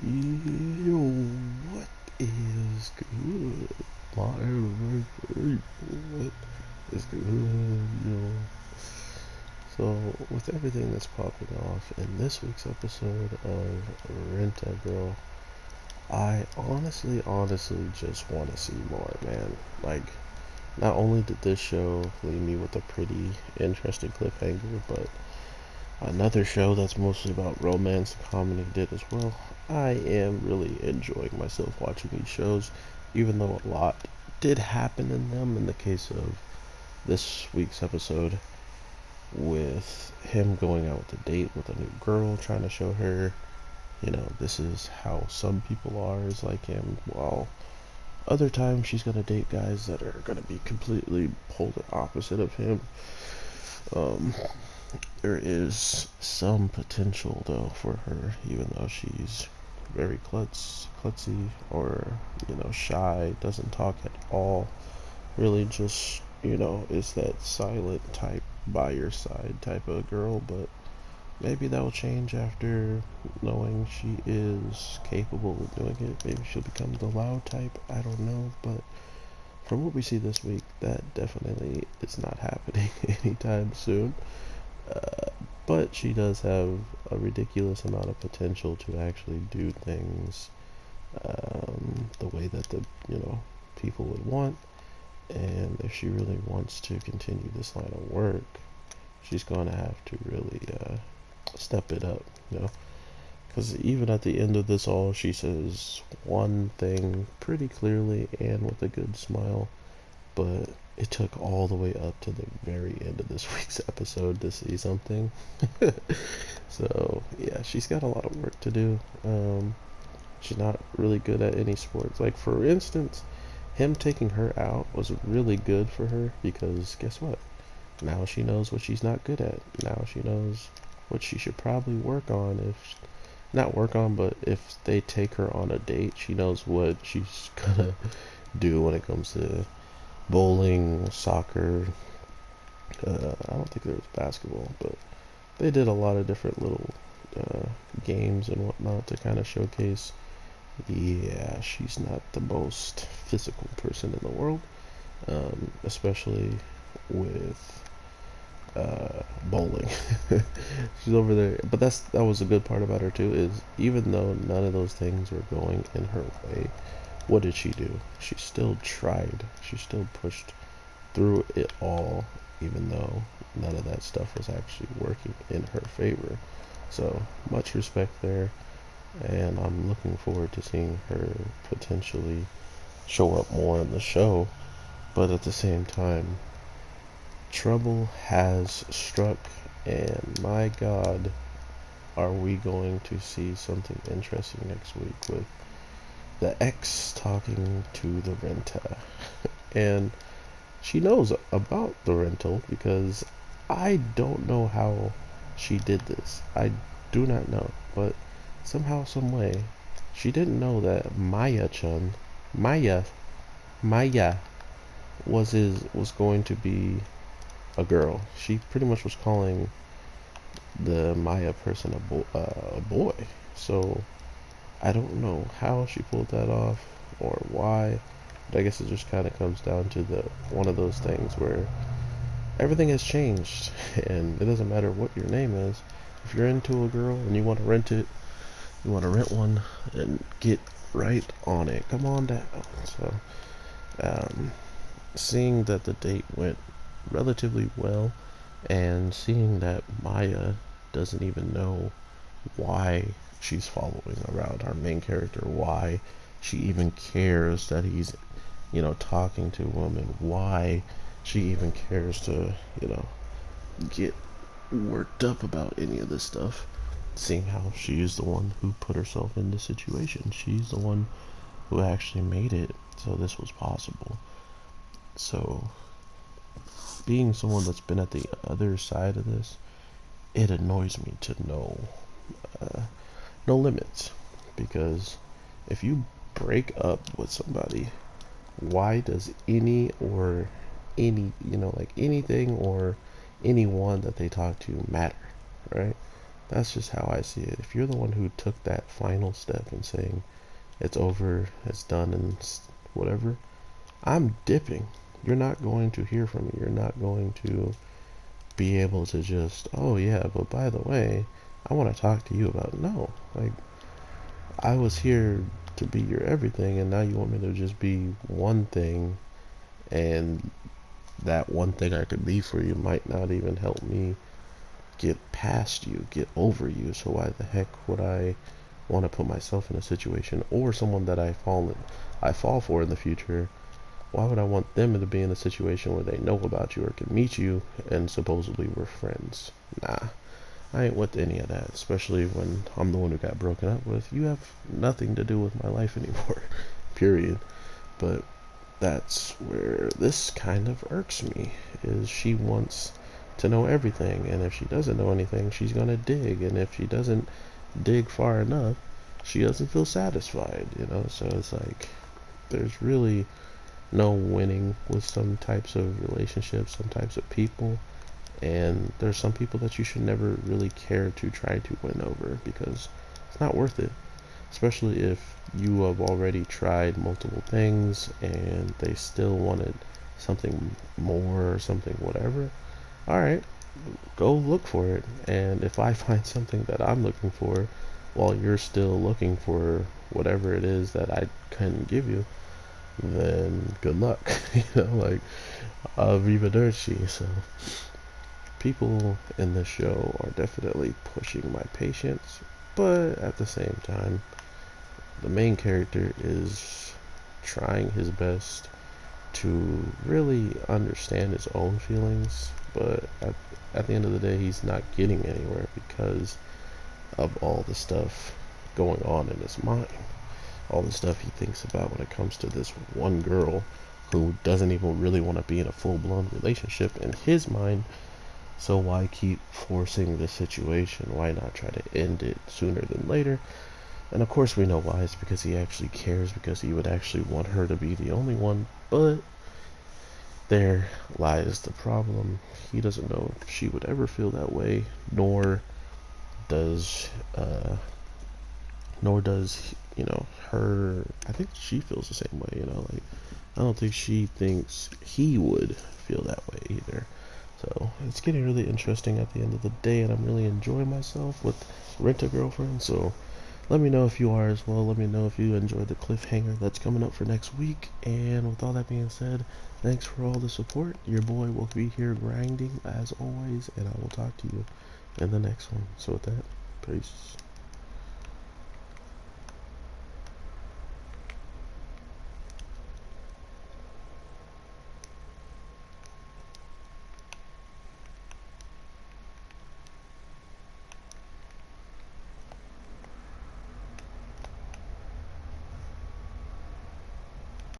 Yo, what is good? My people, what is good, yo? So, with everything that's popping off in this week's episode of Rent a Girl, I honestly just want to see more, man. Like, not only did this show leave me with a pretty interesting cliffhanger, but another show that's mostly about romance and comedy did as well. I am really enjoying myself watching these shows, even though a lot did happen in them. In the case of this week's episode, with him going out with a date with a new girl, trying to show her, this is how some people are, is like him, while other times she's gonna date guys that are gonna be completely polar opposite of him. Um, there is some potential though for her, even though she's very klutzy, or shy, doesn't talk at all. Really, just is that silent type, by your side type of girl. But maybe that will change after knowing she is capable of doing it. Maybe she'll become the loud type. I don't know, but from what we see this week, that definitely is not happening anytime soon. Uh, but she does have a ridiculous amount of potential to actually do things the way that the people would want. And if she really wants to continue this line of work, she's going to have to really step it up, Because even at the end of this all, she says one thing pretty clearly and with a good smile, but it took all the way up to the very end of this week's episode to see something. So yeah, she's got a lot of work to do. She's not really good at any sports. Like, for instance, him taking her out was really good for her, because guess what? Now she knows what she's not good at. Now she knows what she should probably work on. If not work on, but if they take her on a date, she knows what she's gonna do when it comes to bowling, soccer. I don't think there was basketball, but they did a lot of different little uh, games and whatnot to kind of showcase. Yeah, she's not the most physical person in the world, especially with bowling. She's over there, but that was a good part about her too. Is even though none of those things were going in her way, what did she do? She still tried. She still pushed through it all, even though none of that stuff was actually working in her favor. So much respect there, and I'm looking forward to seeing her potentially show up more in the show. But at the same time, trouble has struck, and my God, are we going to see something interesting next week with the ex talking to the renter? And she knows about the rental, because I don't know how she did this. I do not know, but somehow, some way, she didn't know that Maya, Maya was going to be a girl. She pretty much was calling the Maya person a boy. So I don't know how she pulled that off or why. But I guess it just kind of comes down to the one of those things where everything has changed, and it doesn't matter what your name is. If you're into a girl and you want to rent it, you want to rent one and get right on it. Come on down. So, um, seeing that the date went relatively well, and seeing that Maya doesn't even know why she's following around our main character, why she even cares that he's, talking to a woman, why she even cares to, get worked up about any of this stuff. Seeing how she is the one who put herself in this situation. She's the one who actually made it so this was possible. So, being someone that's been at the other side of this, it annoys me to uh, no limits. Because if you break up with somebody, why does like anything or anyone that they talk to matter, right? That's just how I see it. If you're the one who took that final step in saying it's over, it's done, and whatever, I'm dipping. You're not going to hear from me. You're not going to be able to just, oh yeah, but by the way, I want to talk to you about it. No, like, I was here to be your everything, and now you want me to just be one thing, and that one thing I could be for you might not even help me get past you, get over you. So why the heck would I want to put myself in a situation, or someone that I fall for in the future? Why would I want them to be in a situation where they know about you or can meet you and supposedly we're friends? Nah, I ain't with any of that, especially when I'm the one who got broken up with. You have nothing to do with my life anymore, period. But that's where this kind of irks me, is she wants to know everything, and if she doesn't know anything, she's gonna dig, and if she doesn't dig far enough, she doesn't feel satisfied, you know? So it's like, there's really no winning with some types of relationships, some types of people, and there's some people that you should never really care to try to win over, because it's not worth it, especially if you have already tried multiple things and they still wanted something more or something whatever. All right, go look for it, and if I find something that I'm looking for while you're still looking for whatever it is that I couldn't give you, then good luck. You know, like, arrivederci. So people in this show are definitely pushing my patience, but at the same time, the main character is trying his best to really understand his own feelings, but at the end of the day, he's not getting anywhere because of all the stuff going on in his mind. All the stuff he thinks about when it comes to this one girl who doesn't even really want to be in a full-blown relationship in his mind. So why keep forcing the situation? Why not try to end it sooner than later? And of course we know why. It's because he actually cares, because he would actually want her to be the only one. But there lies the problem. He doesn't know if she would ever feel that way, does nor does her. I think she feels the same way. Like, I don't think she thinks he would feel that way either. So it's getting really interesting at the end of the day, and I'm really enjoying myself with Rent a Girlfriend. So let me know if you are as well. Let me know if you enjoyed the cliffhanger that's coming up for next week. And with all that being said, thanks for all the support. Your boy will be here grinding as always, and I will talk to you in the next one. So with that, peace.